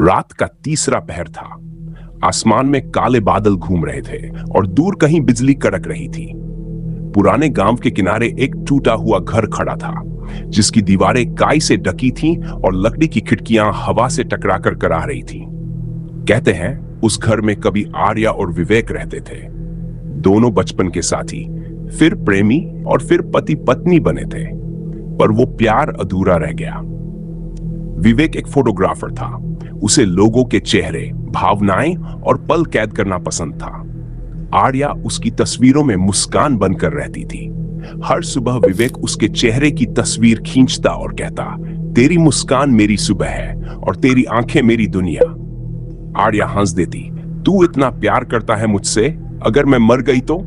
रात का तीसरा पहर था। आसमान में काले बादल घूम रहे थे और दूर कहीं बिजली कड़क रही थी। पुराने गांव के किनारे एक टूटा हुआ घर खड़ा था, जिसकी दीवारें काई से ढकी थीं और लकड़ी की खिड़कियां हवा से टकराकर कराह रही थीं। कहते हैं उस घर में कभी आर्या और विवेक रहते थे, दोनों बचपन के साथी, फिर प्रेमी और फिर पति पत्नी बने थे, पर वो प्यार अधूरा रह गया। विवेक एक फोटोग्राफर था। उसे लोगों के चेहरे, भावनाएं और पल कैद करना पसंद था। आर्या उसकी तस्वीरों में मुस्कान बनकर रहती थी। हर सुबह विवेक उसके चेहरे की तस्वीर खींचता और कहता, तेरी मुस्कान मेरी सुबह है और तेरी आंखें मेरी दुनिया। आर्या हंस देती, तू इतना प्यार करता है मुझसे, अगर मैं मर गई तो?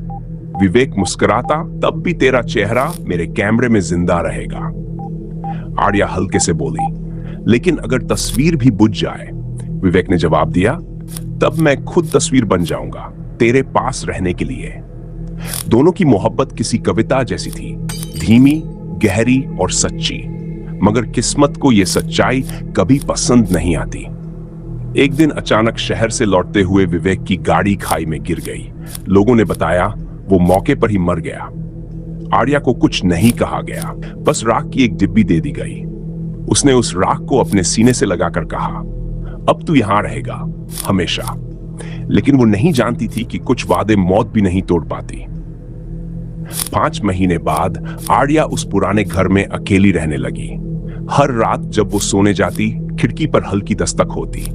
विवेक मुस्कुराता, तब भी तेरा चेहरा मेरे कैमरे में जिंदा रहेगा। आर्या हल्के से बोली, लेकिन अगर तस्वीर भी बुझ जाए? विवेक ने जवाब दिया, तब मैं खुद तस्वीर बन जाऊंगा, तेरे पास रहने के लिए। दोनों की मोहब्बत किसी कविता जैसी थी, धीमी, गहरी और सच्ची। मगर किस्मत को यह सच्चाई कभी पसंद नहीं आती। एक दिन अचानक शहर से लौटते हुए विवेक की गाड़ी खाई में गिर गई। लोगों ने बताया वो मौके पर ही मर गया। आर्या को कुछ नहीं कहा गया, बस राख की एक डिब्बी दे दी गई। उसने उस राख को अपने सीने से लगाकर कहा, अब तू यहां रहेगा हमेशा। लेकिन वो नहीं जानती थी कि कुछ वादे मौत भी नहीं तोड़ पाती। 5 महीने बाद आर्या उस पुराने घर में अकेली रहने लगी। हर रात जब वो सोने जाती, खिड़की पर हल्की दस्तक होती।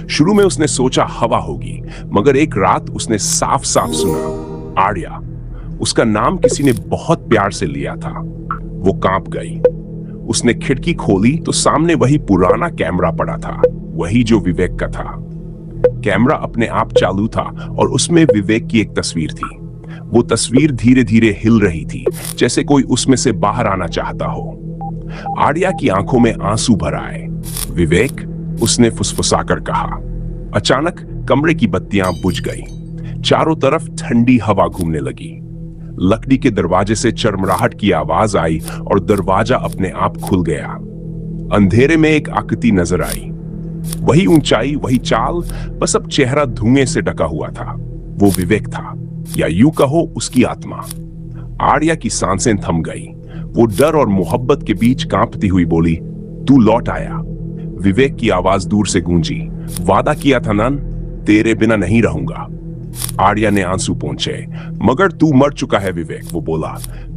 शुरू में उसने सोचा हवा होगी, मगर एक रात उसने साफ साफ सुना, आर्या। उसका नाम किसी ने बहुत प्यार से लिया था। वो कांप गई। उसने खिड़की खोली तो सामने वही पुराना कैमरा पड़ा था, वही जो विवेक का था। कैमरा अपने आप चालू था और उसमें विवेक की एक तस्वीर थी। वो तस्वीर धीरे धीरे हिल रही थी, जैसे कोई उसमें से बाहर आना चाहता हो। आर्या की आंखों में आंसू भर आए। विवेक, उसने फुसफुसाकर कहा। अचानक कमरे की बत्तियां बुझ गई। चारों तरफ ठंडी हवा घूमने लगी। लकड़ी के दरवाजे से चरमराहट की आवाज आई और दरवाजा अपने आप खुल गया। अंधेरे में एक आकृति नजर आई। वही ऊंचाई, वही चाल, बस अब चेहरा धुएं से ढका हुआ था। वो विवेक था, या यूं कहो उसकी आत्मा। आर्या की सांसें थम गई। वो डर और मोहब्बत के बीच कांपती हुई बोली, तू लौट आया। विवेक की आवाज दूर से गूंजी, वादा किया था नन, तेरे बिना नहीं रहूंगा। आर्या ने आंसू पोंछे, मगर तू मर चुका है विवेक। वो बोला,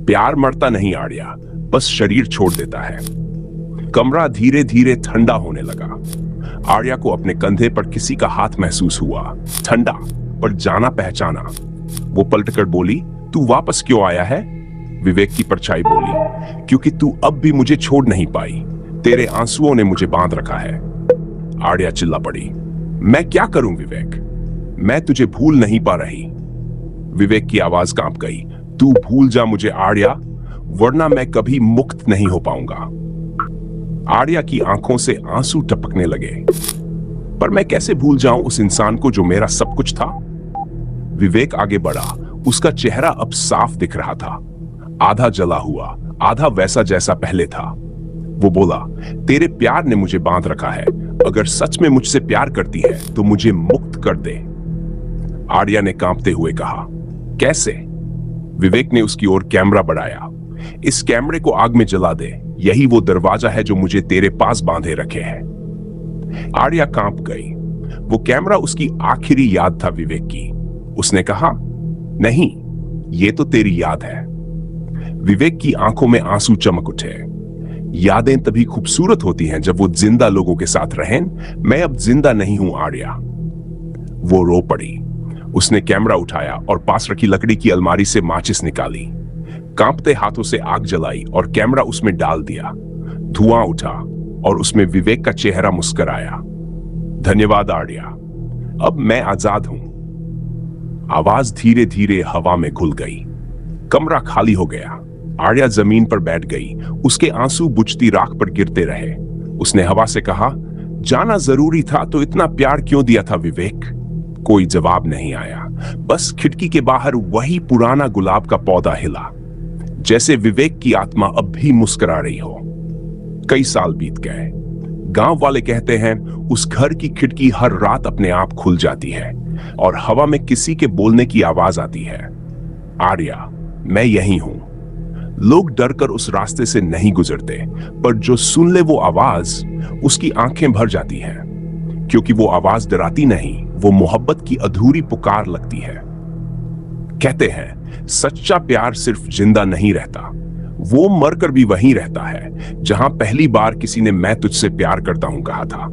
प्यार मरता नहीं आर्या, बस शरीर छोड़ देता है। कमरा धीरे धीरे ठंडा होने लगा। आर्या को अपने कंधे पर किसी का हाथ महसूस हुआ, ठंडा पर जाना पहचाना। वो पलटकर बोली, तू वापस क्यों आया है? विवेक की परछाई बोली, क्योंकि तू अब भी मुझे छोड़ नहीं पाई। तेरे आंसुओं ने मुझे बांध रखा है। आर्या चिल्ला पड़ी, मैं क्या करूं विवेक? मैं तुझे भूल नहीं पा रही। विवेक की आवाज कांप गई, तू भूल जा मुझे आर्या, वरना मैं कभी मुक्त नहीं हो पाऊंगा। आर्या की आंखों से आंसू टपकने लगे। पर मैं कैसे भूल जाऊं उस इंसान को जो मेरा सब कुछ था? विवेक आगे बढ़ा। उसका चेहरा अब साफ दिख रहा था, आधा जला हुआ, आधा वैसा जैसा पहले था। वो बोला, तेरे प्यार ने मुझे बांध रखा है। अगर सच में मुझसे प्यार करती है तो मुझे मुक्त कर दे। आर्या ने कांपते हुए कहा, कैसे? विवेक ने उसकी ओर कैमरा बढ़ाया। इस कैमरे को आग में जला दे, यही वो दरवाजा है जो मुझे तेरे पास बांधे रखे है। आर्या कांप गई। वो कैमरा उसकी आखिरी याद था विवेक की। उसने कहा, नहीं, ये तो तेरी याद है। विवेक की आंखों में आंसू चमक उठे। यादें तभी खूबसूरत होती हैं जब वो जिंदा लोगों के साथ रहें। मैं अब जिंदा नहीं हूं आर्या। वो रो पड़ी। उसने कैमरा उठाया और पास रखी लकड़ी की अलमारी से माचिस निकाली। कांपते हाथों से आग जलाई और कैमरा उसमें डाल दिया। धुआं उठा और उसमें विवेक का चेहरा मुस्कुराया। धन्यवाद आर्या, अब मैं आजाद हूं। आवाज धीरे धीरे हवा में घुल गई। कमरा खाली हो गया। आर्या जमीन पर बैठ गई। उसके आंसू बुझती राख पर गिरते रहे। उसने हवा से कहा, जाना जरूरी था तो इतना प्यार क्यों दिया था विवेक? कोई जवाब नहीं आया। बस खिड़की के बाहर वही पुराना गुलाब का पौधा हिला, जैसे विवेक की आत्मा अब भी मुस्कुरा रही हो। कई साल बीत गए। गांव वाले कहते हैं उस घर की खिड़की हर रात अपने आप खुल जाती है और हवा में किसी के बोलने की आवाज आती है, आर्या, मैं यही हूं। लोग डरकर उस रास्ते से नहीं गुजरते, पर जो सुन ले वो आवाज, उसकी आंखें भर जाती हैं, क्योंकि वो आवाज डराती नहीं, वो मोहब्बत की अधूरी पुकार लगती है। कहते हैं सच्चा प्यार सिर्फ जिंदा नहीं रहता, वो मरकर भी वहीं रहता है जहां पहली बार किसी ने मैं तुझसे प्यार करता हूं कहा था।